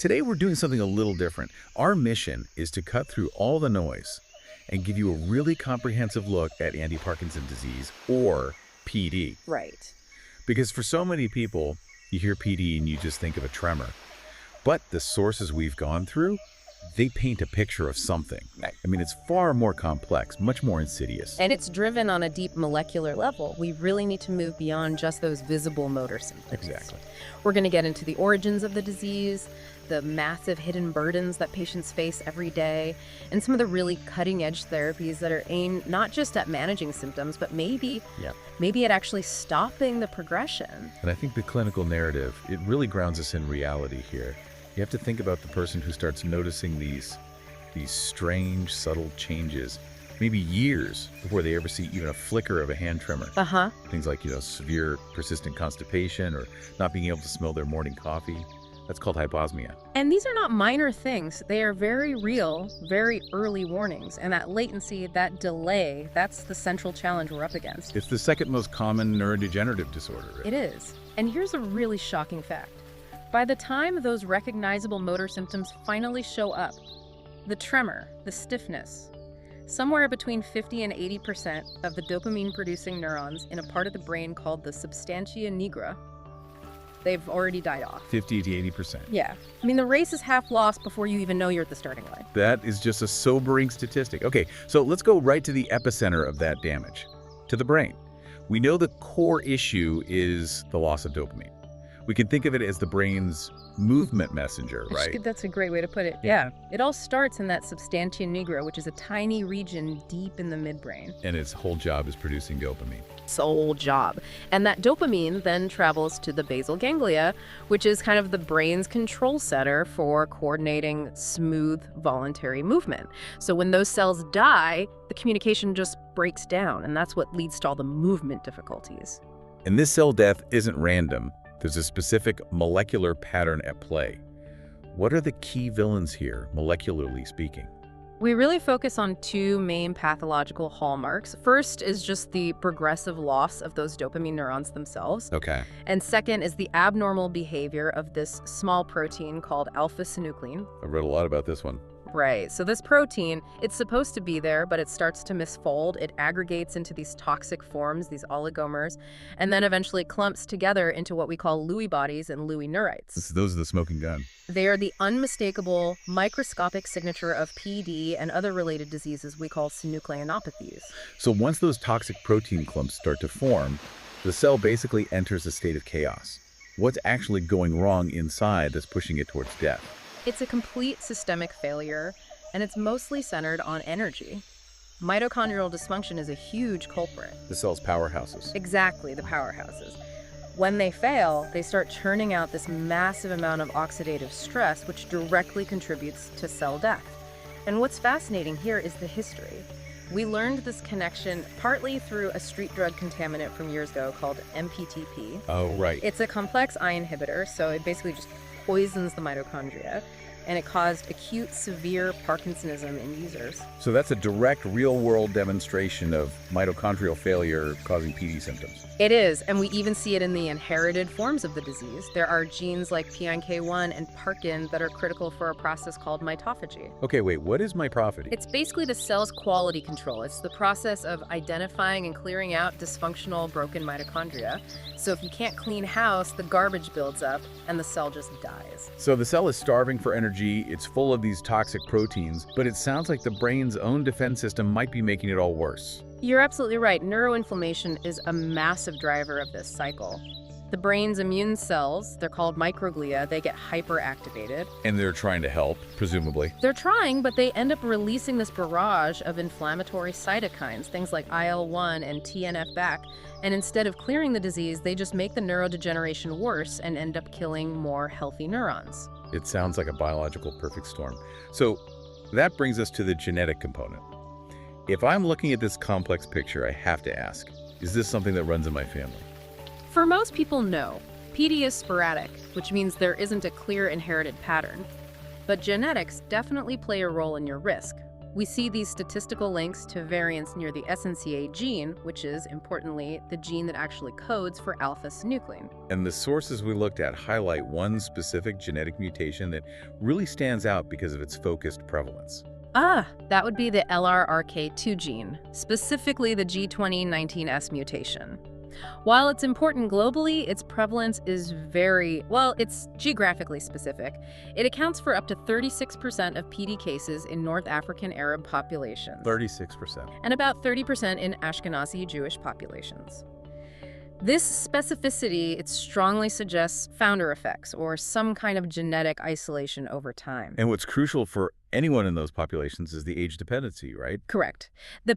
Today we're doing something a little different. Our mission is to cut through all the noise and give you a really comprehensive look at anti-Parkinson disease, or PD. Right. Because for so many people, you hear PD and you just think of a tremor. But the sources we've gone through, they paint a picture of something. I mean, it's far more complex, much more insidious. And it's driven on a deep molecular level. We really need to move beyond just those visible motor symptoms. Exactly. We're going to get into the origins of the disease, the massive hidden burdens that patients face every day, and some of the really cutting-edge therapies that are aimed not just at managing symptoms, but maybe at actually stopping the progression. And I think the clinical narrative, it really grounds us in reality here. You have to think about the person who starts noticing these strange, subtle changes, maybe years before they ever see even a flicker of a hand tremor. Things like, severe persistent constipation or not being able to smell their morning coffee. That's called hyposmia. And these are not minor things. They are very real, very early warnings. And that latency, that delay, that's the central challenge we're up against. It's the second most common neurodegenerative disorder. Right? It is. And here's a really shocking fact. By the time those recognizable motor symptoms finally show up, the tremor, the stiffness, somewhere between 50 and 80% of the dopamine-producing neurons in a part of the brain called the substantia nigra, they've already died off. 50 to 80%. Yeah. I mean, the race is half lost before you even know you're at the starting line. That is just a sobering statistic. Okay, so let's go right to the epicenter of that damage, to the brain. We know the core issue is the loss of dopamine. We can think of it as the brain's movement messenger, right? That's a great way to put it. Yeah. It all starts in that substantia nigra, which is a tiny region deep in the midbrain. And its whole job is producing dopamine. Sole job. And that dopamine then travels to the basal ganglia, which is kind of the brain's control center for coordinating smooth, voluntary movement. So when those cells die, the communication just breaks down, and that's what leads to all the movement difficulties. And this cell death isn't random. There's a specific molecular pattern at play. What are the key villains here, molecularly speaking? We really focus on two main pathological hallmarks. First is just the progressive loss of those dopamine neurons themselves. Okay. And second is the abnormal behavior of this small protein called alpha-synuclein. I've read a lot about this one. Right. So this protein, it's supposed to be there, but it starts to misfold. It aggregates into these toxic forms, these oligomers, and then eventually clumps together into what we call Lewy bodies and Lewy neurites. Those are the smoking gun. They are the unmistakable microscopic signature of PD and other related diseases we call synucleinopathies. So once those toxic protein clumps start to form, the cell basically enters a state of chaos. What's actually going wrong inside that's pushing it towards death? It's a complete systemic failure, and it's mostly centered on energy. Mitochondrial dysfunction is a huge culprit. The cell's powerhouses. Exactly, the powerhouses. When they fail, they start churning out this massive amount of oxidative stress, which directly contributes to cell death. And what's fascinating here is the history. We learned this connection partly through a street drug contaminant from years ago called MPTP. Oh, right. It's a complex I inhibitor, so it basically just poisons the mitochondria, and it caused acute, severe Parkinsonism in users. So that's a direct, real-world demonstration of mitochondrial failure causing PD symptoms. It is, and we even see it in the inherited forms of the disease. There are genes like PNK1 and Parkin that are critical for a process called mitophagy. Okay, wait, what is mitophagy? It's basically the cell's quality control. It's the process of identifying and clearing out dysfunctional, broken mitochondria. So if you can't clean house, the garbage builds up and the cell just dies. So the cell is starving for energy, it's full of these toxic proteins, but it sounds like the brain's own defense system might be making it all worse. You're absolutely right. Neuroinflammation is a massive driver of this cycle. The brain's immune cells, they're called microglia, they get hyperactivated. And they're trying to help, presumably. They're trying, but they end up releasing this barrage of inflammatory cytokines, things like IL-1 and TNF-BAC. And instead of clearing the disease, they just make the neurodegeneration worse and end up killing more healthy neurons. It sounds like a biological perfect storm. So that brings us to the genetic component. If I'm looking at this complex picture, I have to ask, is this something that runs in my family? For most people, no. PD is sporadic, which means there isn't a clear inherited pattern. But genetics definitely play a role in your risk. We see these statistical links to variants near the SNCA gene, which is, importantly, the gene that actually codes for alpha-synuclein. And the sources we looked at highlight one specific genetic mutation that really stands out because of its focused prevalence. That would be the LRRK2 gene, specifically the G2019S mutation. While it's important globally, its prevalence is it's geographically specific. It accounts for up to 36% of PD cases in North African Arab populations. 36%. And about 30% in Ashkenazi Jewish populations. This specificity, it strongly suggests founder effects or some kind of genetic isolation over time. And what's crucial for anyone in those populations is the age dependency, right? Correct. The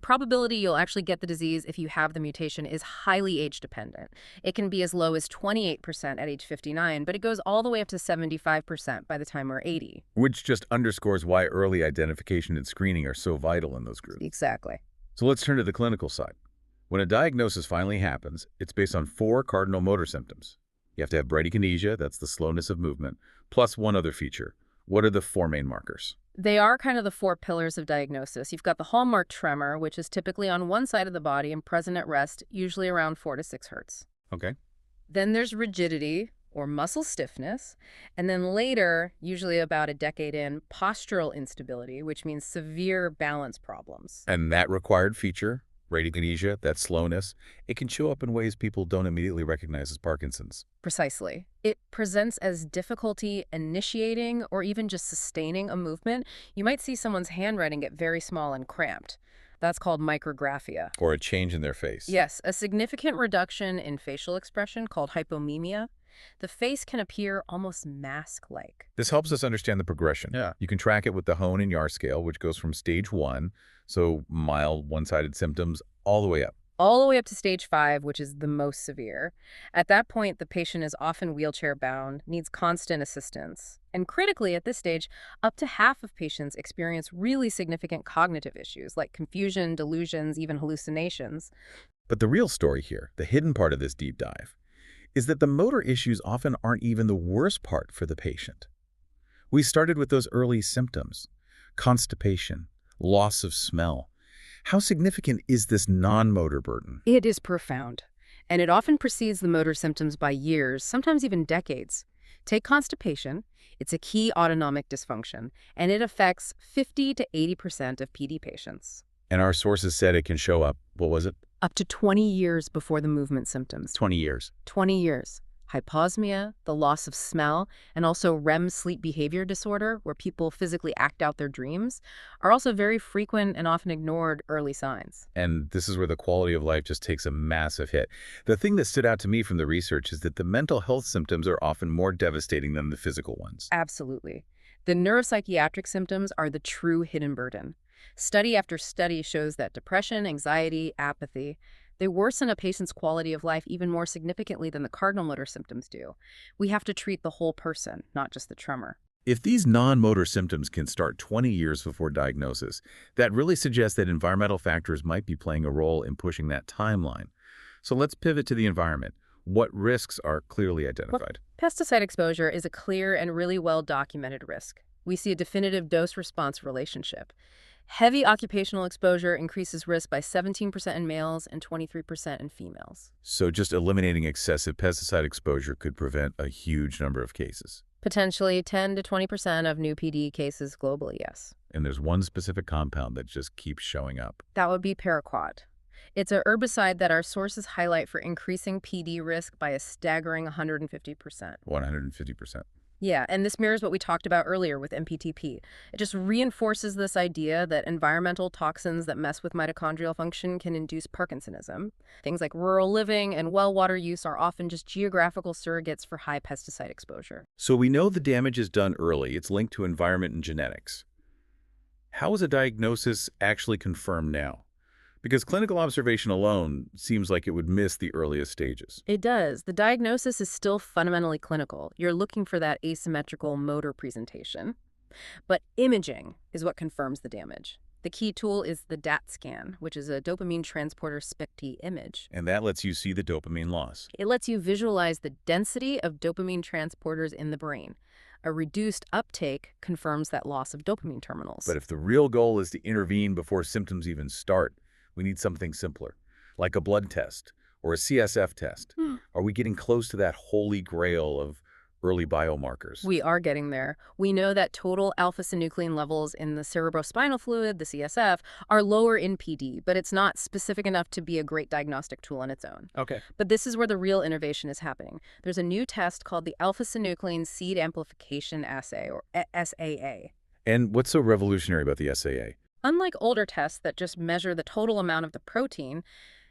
probability you'll actually get the disease if you have the mutation is highly age dependent. It can be as low as 28% at age 59, but it goes all the way up to 75% by the time we're 80. Which just underscores why early identification and screening are so vital in those groups. Exactly. So let's turn to the clinical side. When a diagnosis finally happens, it's based on 4 cardinal motor symptoms. You have to have bradykinesia, that's the slowness of movement, plus one other feature. What are the 4 main markers? They are kind of the 4 pillars of diagnosis. You've got the hallmark tremor, which is typically on one side of the body and present at rest, usually around 4 to 6 hertz. Okay. Then there's rigidity, or muscle stiffness, and then later, usually about a decade in, postural instability, which means severe balance problems. And that required feature, bradykinesia, that slowness, it can show up in ways people don't immediately recognize as Parkinson's. Precisely. It presents as difficulty initiating or even just sustaining a movement. You might see someone's handwriting get very small and cramped. That's called micrographia. Or a change in their face. Yes, a significant reduction in facial expression called hypomemia. The face can appear almost mask-like. This helps us understand the progression. Yeah. You can track it with the Hone and Yar scale, which goes from stage 1, so mild one-sided symptoms, all the way up. All the way up to stage 5, which is the most severe. At that point, the patient is often wheelchair-bound, needs constant assistance. And critically, at this stage, up to half of patients experience really significant cognitive issues, like confusion, delusions, even hallucinations. But the real story here, the hidden part of this deep dive, is that the motor issues often aren't even the worst part for the patient. We started with those early symptoms: constipation, loss of smell. How significant is this non-motor burden? It is profound, and it often precedes the motor symptoms by years, sometimes even decades. Take constipation. It's a key autonomic dysfunction, and it affects 50 to 80% of PD patients. And our sources said it can show up, what was it? Up to 20 years before the movement symptoms. 20 years. 20 years. Hyposmia, the loss of smell, and also REM sleep behavior disorder, where people physically act out their dreams, are also very frequent and often ignored early signs. And this is where the quality of life just takes a massive hit. The thing that stood out to me from the research is that the mental health symptoms are often more devastating than the physical ones. Absolutely. The neuropsychiatric symptoms are the true hidden burden. Study after study shows that depression, anxiety, apathy, they worsen a patient's quality of life even more significantly than the cardinal motor symptoms do. We have to treat the whole person, not just the tremor. If these non-motor symptoms can start 20 years before diagnosis, that really suggests that environmental factors might be playing a role in pushing that timeline. So let's pivot to the environment. What risks are clearly identified? Well, pesticide exposure is a clear and really well-documented risk. We see a definitive dose-response relationship. Heavy occupational exposure increases risk by 17% in males and 23% in females. So just eliminating excessive pesticide exposure could prevent a huge number of cases. Potentially 10 to 20% of new PD cases globally, yes. And there's one specific compound that just keeps showing up. That would be paraquat. It's a herbicide that our sources highlight for increasing PD risk by a staggering 150%. 150%. Yeah, and this mirrors what we talked about earlier with MPTP. It just reinforces this idea that environmental toxins that mess with mitochondrial function can induce Parkinsonism. Things like rural living and well water use are often just geographical surrogates for high pesticide exposure. So we know the damage is done early. It's linked to environment and genetics. How is a diagnosis actually confirmed now? Because clinical observation alone seems like it would miss the earliest stages. It does. The diagnosis is still fundamentally clinical. You're looking for that asymmetrical motor presentation. But imaging is what confirms the damage. The key tool is the DAT scan, which is a dopamine transporter SPECT image. And that lets you see the dopamine loss. It lets you visualize the density of dopamine transporters in the brain. A reduced uptake confirms that loss of dopamine terminals. But if the real goal is to intervene before symptoms even start, we need something simpler, like a blood test or a CSF test. Are we getting close to that holy grail of early biomarkers? We are getting there. We know that total alpha-synuclein levels in the cerebrospinal fluid, the CSF, are lower in PD, but it's not specific enough to be a great diagnostic tool on its own. Okay. But this is where the real innovation is happening. There's a new test called the alpha-synuclein seed amplification assay, or SAA. And what's so revolutionary about the SAA? Unlike older tests that just measure the total amount of the protein,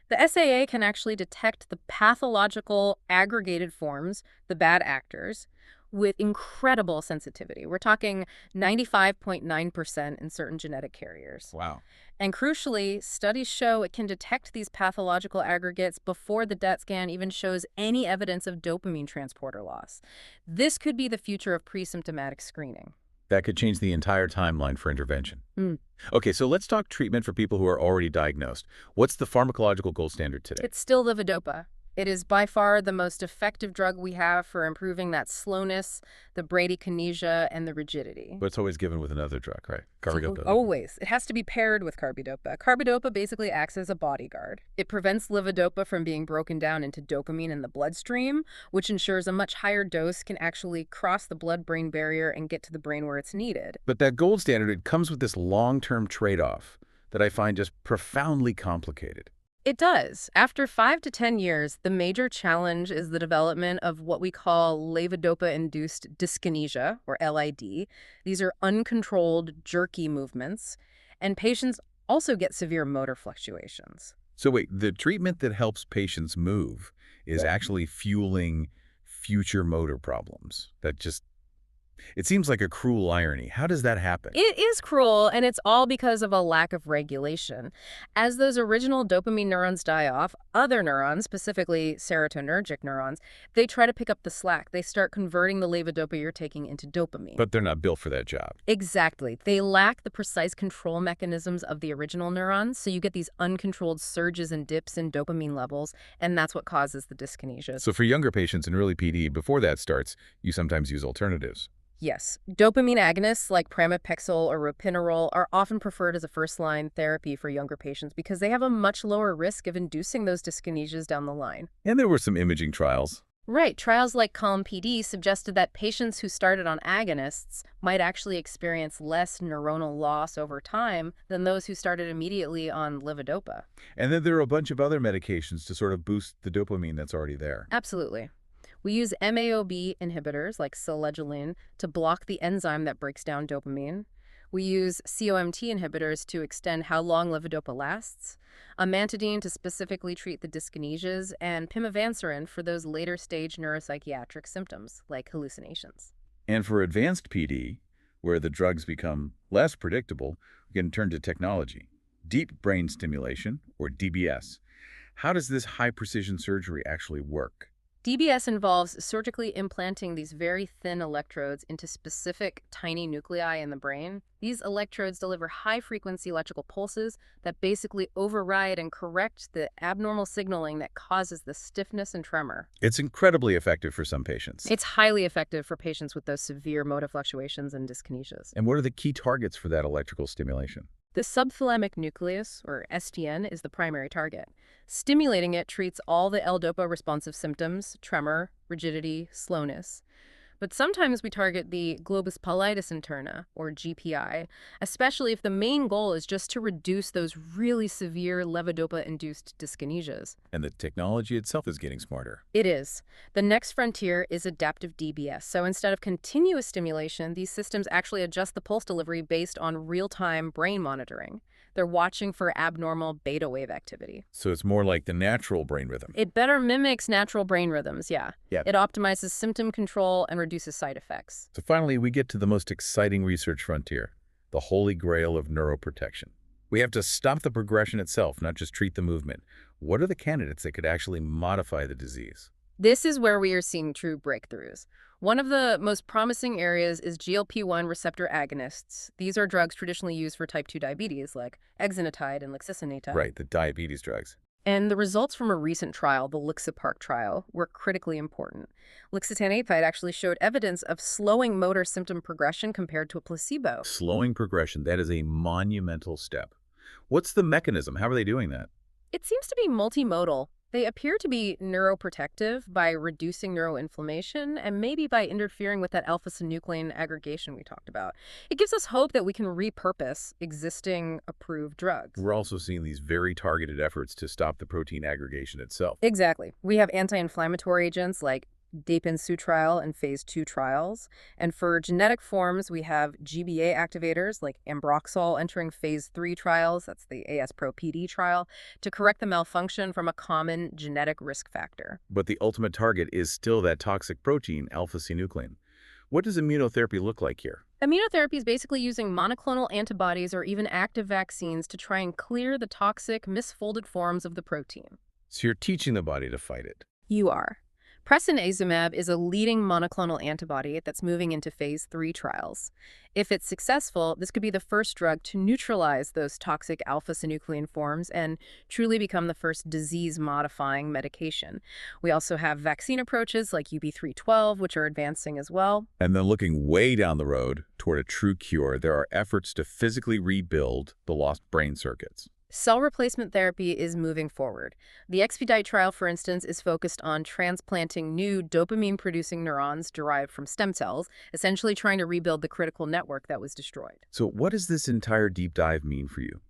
the SAA can actually detect the pathological aggregated forms, the bad actors, with incredible sensitivity. We're talking 95.9% in certain genetic carriers. Wow. And crucially, studies show it can detect these pathological aggregates before the DET scan even shows any evidence of dopamine transporter loss. This could be the future of pre-symptomatic screening. That could change the entire timeline for intervention. Okay, so let's talk treatment for people who are already diagnosed. What's the pharmacological gold standard today? It's still levodopa. It is by far the most effective drug we have for improving that slowness, the bradykinesia, and the rigidity. But it's always given with another drug, right? Carbidopa. Always. It has to be paired with carbidopa. Carbidopa basically acts as a bodyguard. It prevents levodopa from being broken down into dopamine in the bloodstream, which ensures a much higher dose can actually cross the blood-brain barrier and get to the brain where it's needed. But that gold standard, it comes with this long-term trade-off that I find just profoundly complicated. It does. After 5 to 10 years, the major challenge is the development of what we call levodopa-induced dyskinesia, or LID. These are uncontrolled, jerky movements, and patients also get severe motor fluctuations. So wait, the treatment that helps patients move is actually fueling future motor problems. It seems like a cruel irony. How does that happen? It is cruel, and it's all because of a lack of regulation. As those original dopamine neurons die off, other neurons, specifically serotonergic neurons, they try to pick up the slack. They start converting the levodopa you're taking into dopamine. But they're not built for that job. Exactly. They lack the precise control mechanisms of the original neurons, so you get these uncontrolled surges and dips in dopamine levels, and that's what causes the dyskinesia. So for younger patients in early PD, before that starts, you sometimes use alternatives. Yes. Dopamine agonists like pramipexole or ropinirole are often preferred as a first-line therapy for younger patients because they have a much lower risk of inducing those dyskinesias down the line. And there were some imaging trials. Right. Trials like CALM-PD suggested that patients who started on agonists might actually experience less neuronal loss over time than those who started immediately on levodopa. And then there are a bunch of other medications to sort of boost the dopamine that's already there. Absolutely. We use MAOB inhibitors like selegiline to block the enzyme that breaks down dopamine. We use COMT inhibitors to extend how long levodopa lasts, amantadine to specifically treat the dyskinesias, and pimavanserin for those later-stage neuropsychiatric symptoms like hallucinations. And for advanced PD, where the drugs become less predictable, we can turn to technology. Deep brain stimulation, or DBS. How does this high-precision surgery actually work? DBS involves surgically implanting these very thin electrodes into specific tiny nuclei in the brain. These electrodes deliver high-frequency electrical pulses that basically override and correct the abnormal signaling that causes the stiffness and tremor. It's incredibly effective for some patients. It's highly effective for patients with those severe motor fluctuations and dyskinesias. And what are the key targets for that electrical stimulation? The subthalamic nucleus, or STN, is the primary target. Stimulating it treats all the L-DOPA responsive symptoms, tremor, rigidity, slowness. But sometimes we target the globus pallidus interna, or GPI, especially if the main goal is just to reduce those really severe levodopa-induced dyskinesias. And the technology itself is getting smarter. It is. The next frontier is adaptive DBS. So instead of continuous stimulation, these systems actually adjust the pulse delivery based on real-time brain monitoring. They're watching for abnormal beta wave activity. So it's more like the natural brain rhythm. It better mimics natural brain rhythms, yeah. Yep. It optimizes symptom control and reduces side effects. So finally, we get to the most exciting research frontier, the holy grail of neuroprotection. We have to stop the progression itself, not just treat the movement. What are the candidates that could actually modify the disease? This is where we are seeing true breakthroughs. One of the most promising areas is GLP-1 receptor agonists. These are drugs traditionally used for type 2 diabetes, like exenatide and lixisenatide. Right, the diabetes drugs. And the results from a recent trial, the Lixapark trial, were critically important. Lixatenatide actually showed evidence of slowing motor symptom progression compared to a placebo. Slowing progression, that is a monumental step. What's the mechanism? How are they doing that? It seems to be multimodal. They appear to be neuroprotective by reducing neuroinflammation and maybe by interfering with that alpha-synuclein aggregation we talked about. It gives us hope that we can repurpose existing approved drugs. We're also seeing these very targeted efforts to stop the protein aggregation itself. Exactly. We have anti-inflammatory agents like dapinsutriol in phase 2 trials. And for genetic forms, we have GBA activators like ambroxol entering phase 3 trials. That's the AS-PRO-PD trial to correct the malfunction from a common genetic risk factor. But the ultimate target is still that toxic protein, alpha-synuclein. What does immunotherapy look like here? Immunotherapy is basically using monoclonal antibodies or even active vaccines to try and clear the toxic, misfolded forms of the protein. So you're teaching the body to fight it. You are. Prasinezumab is a leading monoclonal antibody that's moving into phase 3 trials. If it's successful, this could be the first drug to neutralize those toxic alpha-synuclein forms and truly become the first disease-modifying medication. We also have vaccine approaches like UB312, which are advancing as well. And then looking way down the road toward a true cure, there are efforts to physically rebuild the lost brain circuits. Cell replacement therapy is moving forward. The Expedite trial, for instance, is focused on transplanting new dopamine-producing neurons derived from stem cells, essentially trying to rebuild the critical network that was destroyed. So what does this entire deep dive mean for you?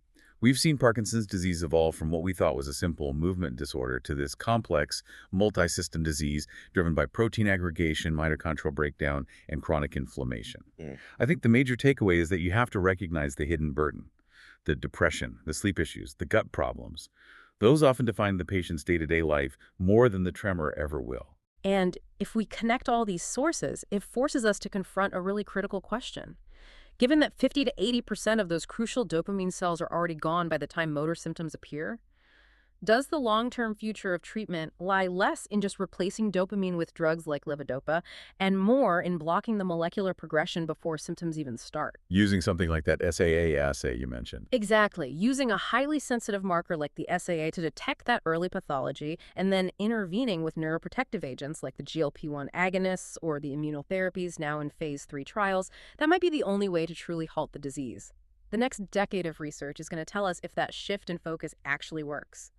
We've seen Parkinson's disease evolve from what we thought was a simple movement disorder to this complex, multi-system disease driven by protein aggregation, mitochondrial breakdown, and chronic inflammation. I think the major takeaway is that you have to recognize the hidden burden. The depression, the sleep issues, the gut problems. Those often define the patient's day-to-day life more than the tremor ever will. And if we connect all these sources, it forces us to confront a really critical question. Given that 50 to 80% of those crucial dopamine cells are already gone by the time motor symptoms appear, does the long-term future of treatment lie less in just replacing dopamine with drugs like levodopa and more in blocking the molecular progression before symptoms even start? Using something like that SAA assay you mentioned. Exactly. Using a highly sensitive marker like the SAA to detect that early pathology and then intervening with neuroprotective agents like the GLP-1 agonists or the immunotherapies now in phase 3 trials, that might be the only way to truly halt the disease. The next decade of research is going to tell us if that shift in focus actually works.